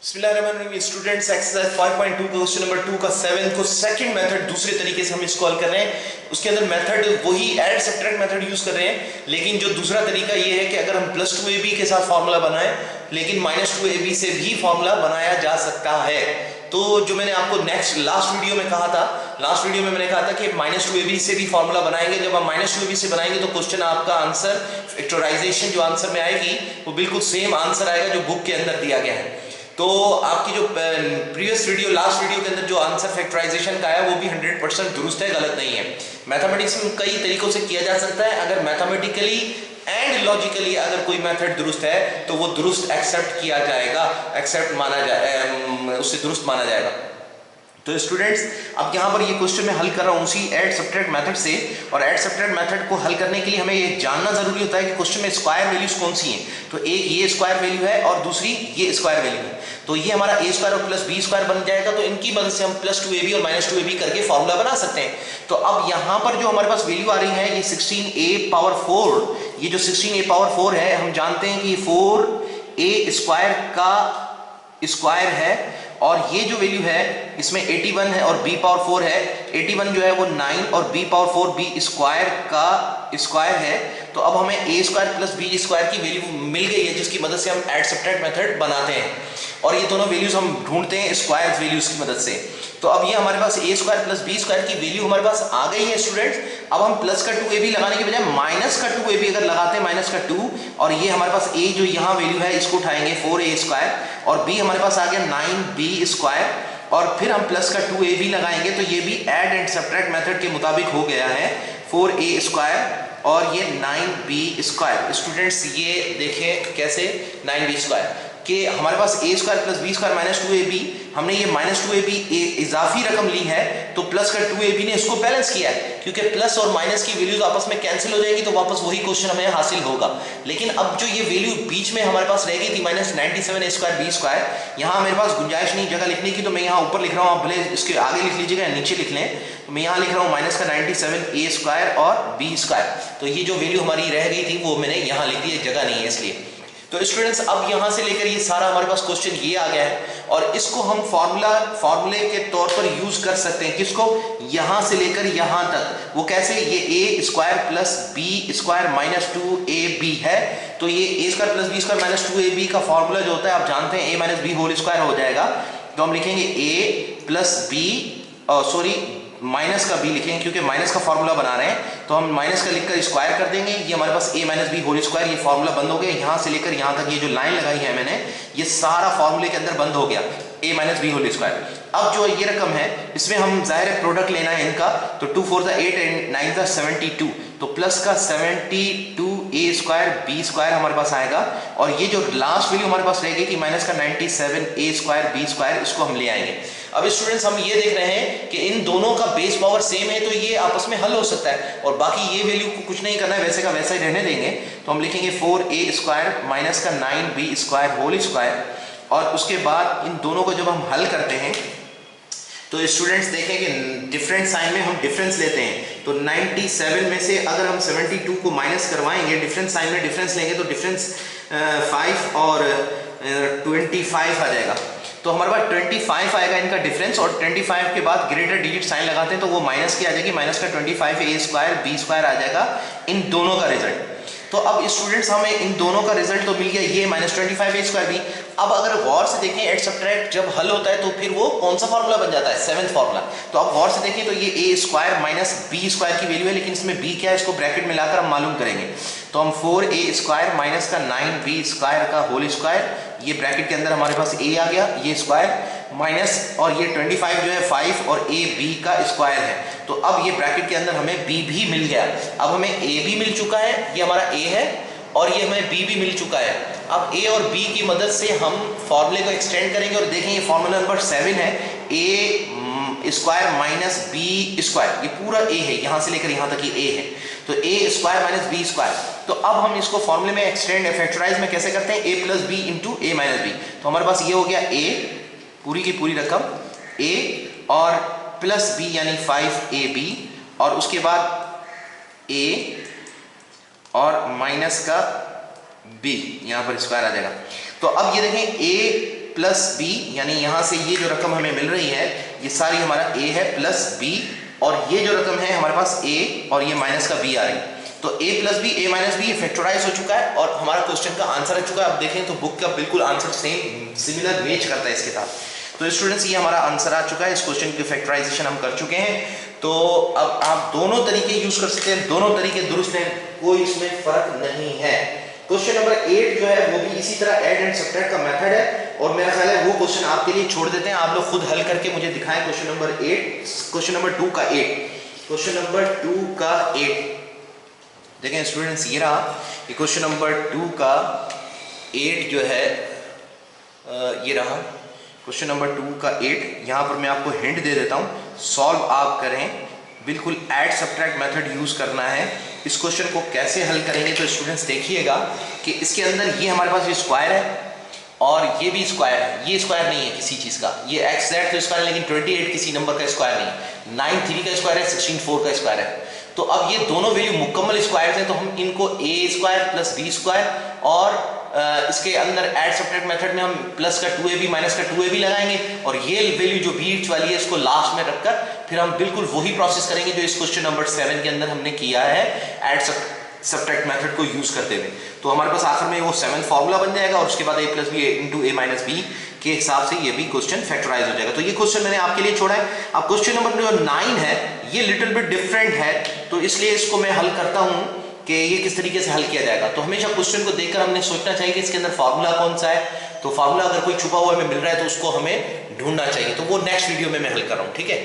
बिस्मिल्लाहिर्रहमानिर्रहीम students exercise 5.2 question number 2 का 7 को सेकंड मेथड दूसरे तरीके से हम इसको हल कर रहे हैं। उसके अंदर मेथड वही ऐड सब्ट्रैक्ट मेथड यूज कर रहे हैं, लेकिन जो दूसरा तरीका ये है कि अगर हम +2ab के साथ फार्मूला बनाएं, लेकिन -2ab से भी फार्मूला बनाया जा सकता है। तो जो मैंने आपको लास्ट वीडियो में कहा था, लास्ट वीडियो में मैंने कहा था कि -2ab से भी फार्मूला बनाएंगे। जब हम -2ab से बनाएंगे तो क्वेश्चन आपका आंसर फैक्टराइजेशन जो आंसर में आएगी वो बिल्कुल सेम आंसर आएगा जो बुक के अंदर दिया गया है। तो आपकी जो प्रीवियस वीडियो लास्ट वीडियो के अंदर जो आंसर फैक्टराइजेशन का है वो भी 100% दुरुस्त है, गलत नहीं है। मैथमेटिक्स में कई तरीकों से किया जा सकता है। अगर मैथमेटिकली एंड लॉजिकली अगर कोई मेथड दुरुस्त है तो वो दुरुस्त एक्सेप्ट किया जाएगा, एक्सेप्ट माना जाए, उससे दुरुस्त माना जाएगा। तो स्टूडेंट्स अब यहाँ पर ये क्वेश्चन मैं हल कर रहा हूँ उसी ऐड सब्ट्रैक्ट मेथड से, और ऐड सब्ट्रैक्ट मेथड को हल करने के लिए हमें ये जानना जरूरी होता है कि क्वेश्चन में स्क्वायर वैल्यूज कौन सी हैं। तो एक ये स्क्वायर वैल्यू है और दूसरी ये स्क्वायर वैल्यू है, तो ये हमारा a स्क्वायर और +b² बन जाएगा। तो इनकी मदद से हम +2ab और -2ab करके फॉर्मूला बना सकते हैं। तो अब यहाँ पर जो हमारे पास वैल्यू आ रही है ये 16a⁴, ये जो 16a⁴ है हम जानते हैं कि 4a² का स्क्वायर है, और ये जो वैल्यू है इसमें 81 है और b⁴ है। 81 जो है वो 9 और b⁴ b² का स्क्वायर है। तो अब हमें a² + b² की वैल्यू मिल गई है, जिसकी मदद से हम ऐड सब्ट्रैक्ट मेथड बनाते हैं, और ये दोनों वैल्यूज हम ढूंढते हैं स्क्वायर वैल्यूज की मदद से। तो अब ये हमारे पास a² + b² की वैल्यू हमारे पास आ गई है स्टूडेंट्स। अब हम +2ab लगाने के बजाय -2ab अगर लगाते हैं -2, और ये हमारे पास a जो यहाँ वैल्यू है इसको उठाएंगे 4a², और b हमारे पास आ गया 9b², और फिर हम +2ab लगाएंगे तो ये भी ऐड एंड सब्ट्रैक्ट मेथड के मुताबिक हो गया है 4a² और ये 9b²। स्टूडेंट्स ये देखें कैसे 9b² कि हमारे पास a² + b² -2ab, हमने ये -2ab इजाफी रकम ली है, तो +2ab ने इसको बैलेंस किया है, क्योंकि प्लस और माइनस की वैल्यूज आपस में कैंसिल हो जाएगी तो वापस वही क्वेश्चन हमें हासिल होगा। लेकिन अब जो ये वैल्यू बीच में हमारे पास रह गई थी -97a²b², यहाँ मेरे पास गुंजाइश नहीं जगह लिखने की, तो मैं यहाँ ऊपर लिख रहा हूँ, आप भले इसके आगे लिख लीजिएगा या नीचे लिख लें। तो मैं यहाँ लिख रहा हूँ -97a² और b²। तो ये जो वैल्यू हमारी रह गई थी वो मैंने यहाँ लिख दी है, जगह नहीं है इसलिए। तो स्टूडेंट्स अब यहाँ से लेकर ये सारा हमारे पास क्वेश्चन ये आ गया है, और इसको हम फार्मूले के तौर पर यूज कर सकते हैं। किसको? यहाँ से लेकर यहाँ तक। वो कैसे? ये a² + b² -2ab है, तो ये a² + b² -2ab का फार्मूला जो होता है आप जानते हैं a - b² हो जाएगा। तो हम लिखेंगे a + b माइनस का b लिखेंगे, क्योंकि माइनस का फार्मूला बना रहे हैं, तो हम माइनस का लिखकर स्क्वायर कर देंगे। ये हमारे पास a - b², ये फार्मूला बंद हो गया। यहाँ से लेकर यहाँ तक ये जो लाइन लगाई है मैंने, ये सारा फार्मूले के अंदर बंद हो गया, a - b²। अब जो ये रकम है इसमें हम जाहिर है प्रोडक्ट लेना है इनका, तो 2 4 8 एंड 9 72, तो प्लस का 72a² b² हमारे पास आएगा, और ये जो लास्ट वैल्यू हमारे पास रहेगी कि माइनस का 97a² b², इसको हम ले आएंगे। अब स्टूडेंट्स हम ये देख रहे हैं कि इन दोनों का बेस पावर सेम है, तो ये आपस में हल हो सकता है, और बाकी ये वैल्यू को कुछ नहीं करना है, वैसे का वैसा ही रहने देंगे। तो हम लिखेंगे 4a² माइनस का 9b², और उसके बाद इन दोनों को जब हम हल करते हैं तो स्टूडेंट्स देखें कि डिफरेंट साइन में हम डिफरेंस लेते हैं। तो 97 में से अगर हम 72 को माइनस करवाएंगे, डिफरेंस साइन में डिफरेंस लेंगे, तो डिफरेंस 5 और 25 आ जाएगा। तो हमारे पास 25 आएगा इनका डिफरेंस, और 25 के बाद ग्रेटर डिजिट साइन लगाते हैं तो वो माइनस की आ जाएगी, माइनस का 25a² b² आ जाएगा इन दोनों का रिजल्ट। तो अब स्टूडेंट्स हमें इन दोनों का रिजल्ट तो मिल गया, ये -25a² b। अब अगर गौर से देखें ऐड सब्ट्रैक्ट जब हल होता है तो फिर वो कौन सा फार्मूला बन जाता है? 7th formula. तो अब गौर से देखें तो ये a² - b² की वैल्यू है, लेकिन इसमें b क्या है इसको ब्रैकेट में लाकर हम मालूम करेंगे। तो हम 4a² माइनस का 9b² का होल स्क्वायर, ये ब्रैकेट के अंदर हमारे पास a आ गया, ये स्क्वायर माइनस, और ये 25 जो है 5 और a b का स्क्वायर है। तो अब ये ब्रैकेट के अंदर हमें b भी मिल गया। अब हमें a भी मिल चुका है, ये हमारा a है, और ये हमें b भी मिल चुका है। अब a और b की मदद से हम फॉर्मूले को एक्सटेंड करेंगे, और देखें ये फॉर्मूला नंबर 7 है, a² - b², ये पूरा a है, यहाँ से लेकर यहाँ तक ये a है, तो a² - b²। तो अब हम इसको फॉर्मूले में एक्सटेंड फैक्टराइज में कैसे करते हैं? a + b × a - b। तो हमारे पास ये हो गया a पूरी की पूरी रकम a और प्लस b यानी 5ab, और उसके बाद a और माइनस का b, यहाँ पर स्क्वायर आ जाएगा। तो अब ये देखें a प्लस बी, यानी यहाँ से ये जो रकम हमें मिल रही है ये सारी हमारा a है प्लस b, और ये जो रकम है हमारे पास a और ये माइनस का b आ रही है। तो a plus B, a minus B, ये फैक्टराइज हो चुका है और हमारा क्वेश्चन का आंसर आ चुका है। अब देखें तो बुक का बिल्कुल आंसर सेम सिमिलर मैच करता है इसके साथ। तो स्टूडेंट्स ये हमारा आंसर आ चुका है, इस क्वेश्चन की फैक्टराइजेशन हम कर चुके हैं। तो अब आप दोनों तरीके यूज कर सकते हैं, दोनों तरीके दुरुस्त हैं, कोई इसमें फर्क नहीं है। क्वेश्चन नंबर 8 जो है वो भी इसी तरह ऐड एंड सब्ट्रैक्ट का मेथड है, और मेरा ख्याल है वो क्वेश्चन आपके लिए छोड़ देते हैं, आप लोग खुद हल करके मुझे दिखाएं। क्वेश्चन नंबर 8, क्वेश्चन नंबर 2 का 8, क्वेश्चन नंबर 2 का 8 देखें स्टूडेंट्स, ये रहा ये क्वेश्चन नंबर 2 का 8 जो है ये रहा क्वेश्चन नंबर 2 का 8। यहाँ पर मैं आपको हिंट दे देता हूँ, सॉल्व आप करें, बिल्कुल ऐड सब्ट्रैक्ट मेथड यूज करना है। इस क्वेश्चन को कैसे हल करेंगे तो स्टूडेंट्स देखिएगा कि इसके अंदर ये हमारे पास ये स्क्वायर है और ये भी स्क्वायर है, ये स्क्वायर नहीं है किसी चीज का, ये एक्स जेड तो स्क्वायर है लेकिन 28 किसी नंबर का स्क्वायर नहीं है, 9 3 का स्क्वायर है, 16 4 का स्क्वायर है। तो अब ये दोनों वैल्यू मुकम्मल स्क्वायर हैं, तो हम इनको a square plus b square और इसके अंदर ऐड सब्ट्रैक्ट मेथड में हम प्लस का 2ab माइनस का 2ab लगाएंगे, और ये वैल्यू जो बीच वाली है इसको लास्ट में रखकर फिर हम बिल्कुल वही प्रोसेस करेंगे जो इस क्वेश्चन नंबर 7 के अंदर हमने किया है ऐड सब्ट्रैक्ट मेथड को यूज करते हुए। तो हमारे पास आखिर में वो 7 फॉर्मूला बन जाएगा और उसके बाद a plus B into a minus B के हिसाब से ये भी क्वेश्चन फैक्टराइज हो जाएगा। तो ये क्वेश्चन मैंने आपके लिए छोड़ा है। अब क्वेश्चन नंबर जो 9 है ये लिटिल बिट डिफरेंट है, तो इसलिए इसको मैं हल करता हूँ कि ये किस तरीके से हल किया जाएगा। तो हमेशा क्वेश्चन को देखकर हमने सोचना चाहिए कि इसके अंदर फार्मूला कौन सा है, तो फार्मूला अगर कोई छुपा हुआ हमें मिल रहा है तो उसको हमें ढूंढना चाहिए। तो वो नेक्स्ट वीडियो में मैं हल कर रहा हूँ, ठीक है।